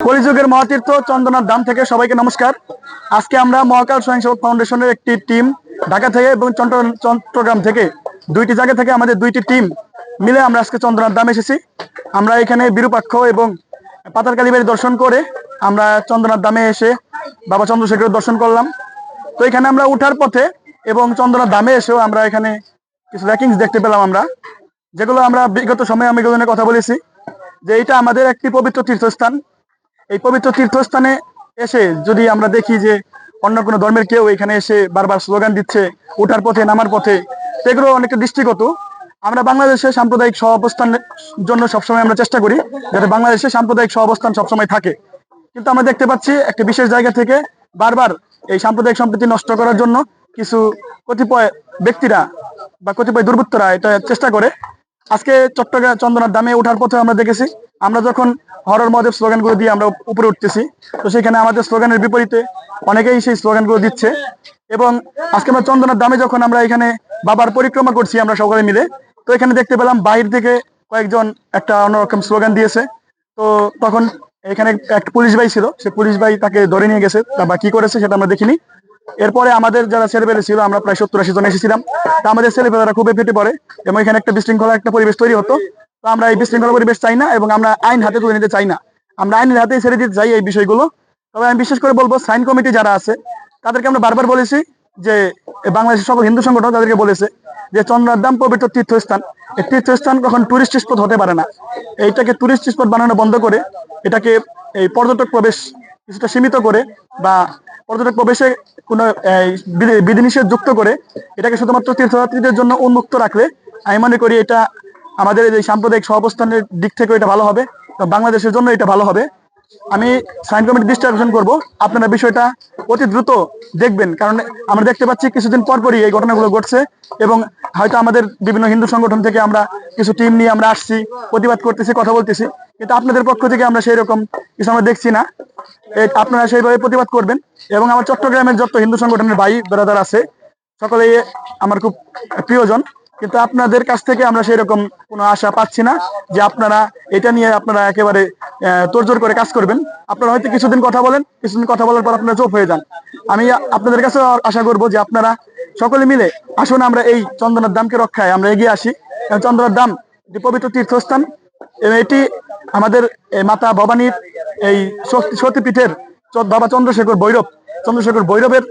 কলিযুগের মহাতীর্থ চন্দ্রনাথ ধাম থেকে সবাইকে নমস্কার। আজকে আমরা মহাকাল স্বয়ংসেবক ফাউন্ডেশনের একটি টিম ঢাকা থেকে এবং চট্টগ্রাম থেকে দুইটি জায়গা থেকে আমাদের দুইটি টিম মিলে আমরা আজকে চন্দ্রনাথ ধাম এসেছি। আমরা এখানে বিরূপাক্ষ এবং পাতালকালী বাড়ি দর্শন করে আমরা চন্দ্রনাথ ধামে এসে বাবা চন্দ্রশেখর দর্শন করলাম। তো এখানে আমরা উঠার পথে এবং চন্দ্রনাথ ধামে এসেও আমরা এখানে কিছু র্যাকিংস দেখতে পেলাম আমরা, যেগুলো আমরা বিগত সময়ে আমি এগুলো নিয়ে কথা বলেছি যে এটা আমাদের একটি পবিত্র তীর্থস্থান। এই পবিত্র তীর্থস্থানে এসে যদি আমরা দেখি যে অন্য কোনো ধর্মের কেউ এখানে এসে বারবার স্লোগান দিচ্ছে ওঠার পথে নামার পথে, সেগুলো অনেকটা দৃষ্টিগত। আমরা বাংলাদেশে সাম্প্রদায়িক সহাবস্থানের জন্য সবসময় আমরা চেষ্টা করি যাতে বাংলাদেশে সাম্প্রদায়িক সহাবস্থান সবসময় থাকে, কিন্তু আমরা দেখতে পাচ্ছি একটা বিশেষ জায়গা থেকে বারবার এই সাম্প্রদায়িক সম্প্রীতি নষ্ট করার জন্য কিছু কতিপয় ব্যক্তিরা বা কতিপয় দুর্বৃত্তরা এটা চেষ্টা করে। আজকে চট্টগ্রাম চন্দ্রনাথ ধামে ওঠার পথে আমরা দেখেছি, আমরা যখন হরর মহাদেব স্লোগানগুলো দিয়ে আমরা উপরে উঠতেছি, তো সেখানে আমাদের স্লোগানের বিপরীতে অনেকেই সেই স্লোগানগুলো দিচ্ছে। এবং আজকে আমরা চন্দ্রনাথ ধামে যখন আমরা এখানে বাবার পরিক্রমা করছি আমরা সকলে মিলে, তো এখানে দেখতে পেলাম বাহির থেকে কয়েকজন একটা অন্যরকম স্লোগান দিয়েছে। তো তখন এখানে একটা পুলিশ ভাই ছিল, সে পুলিশ ভাই তাকে ধরে নিয়ে গেছে, বা কি করেছে সেটা আমরা দেখিনি। এরপরে আমাদের যারা ছেলেপেলে ছিল আমরা প্রায় 70-80 জন এসেছিলাম, তা আমাদের ছেলেপেলেরা খুবই ফেটে পড়ে এবং এখানে একটা বিশৃঙ্খলা একটা পরিবেশ তৈরি হতো। তো আমরা এই বিশৃঙ্খলা পরিবেশ চাই না এবং আমরা আইন হাতে তুলে নিতে চাই না, আমরা আইনের হাতেই ছেড়ে দিতে চাই এই বিষয়গুলো। তবে আমি বিশেষ করে বলবো সাইন কমিটি যারা আছে তাদেরকে আমরা বারবার বলেছি যে বাংলাদেশের সকল হিন্দু সংগঠন তাদেরকে বলেছে যে চন্দ্রনাথ ধাম পবিত্র তীর্থস্থান, এই তীর্থস্থান কখন টুরিস্ট স্পট হতে পারে না। এইটাকে টুরিস্ট স্পট বানানো বন্ধ করে এটাকে এই পর্যটক প্রবেশ কিছুটা সীমিত করে বা পর্যটক প্রবেশে কোনো বিধিনিষেধ যুক্ত করে এটাকে শুধুমাত্র তীর্থযাত্রীদের জন্য উন্মুক্ত রাখলে আমি মনে করি এটা আমাদের এই সাম্প্রদায়িক সহাবস্থানের দিক থেকে এটা ভালো হবে, বাংলাদেশের জন্য এটা ভালো হবে। আমি সাইন কমিটির দৃষ্টি আকর্ষণ করবো, আপনারা বিষয়টা অতি দ্রুত দেখবেন, কারণ আমরা দেখতে পাচ্ছি কিছুদিন পরপরই এই ঘটনাগুলো ঘটছে এবং হয়তো আমাদের বিভিন্ন হিন্দু সংগঠন থেকে আমরা কিছু টিম নিয়ে আমরা আসছি, প্রতিবাদ করতেছি, কথা বলতেছি, কিন্তু আপনাদের পক্ষ থেকে আমরা সেই রকম কিছু আমরা দেখছি না। আপনারা সেইভাবে প্রতিবাদ করবেন এবং আমার চট্টগ্রামের যত হিন্দু সংগঠনের ভাই ব্রাদার আছে সকলেই আমার খুব প্রিয়জন, কিন্তু আপনাদের কাছ থেকে আমরা সেই রকম কোনো আশা পাচ্ছি না যে আপনারা এটা নিয়ে আপনারা একেবারে তোড়জোড় করে কাজ করবেন। আপনারা হয়তো কিছুদিন কথা বলেন, কিছুদিন কথা বলার পর আপনারা চুপ হয়ে যান। আমি আপনাদের কাছে আশা করব যে আপনারা সকলে মিলে আসুন আমরা এই চন্দ্রনাথ ধামকে রক্ষায় আমরা এগিয়ে আসি। চন্দ্রনাথ ধাম যে পবিত্র তীর্থস্থান, এটি আমাদের মাতা ভবানীর এই সতীপীঠের বাবা চন্দ্রশেখর ভৈরবের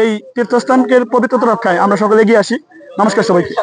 এই তীর্থস্থানকে পবিত্রতা রক্ষায় আমরা সকলে এগিয়ে আসি। নমস্কার সবাইকে।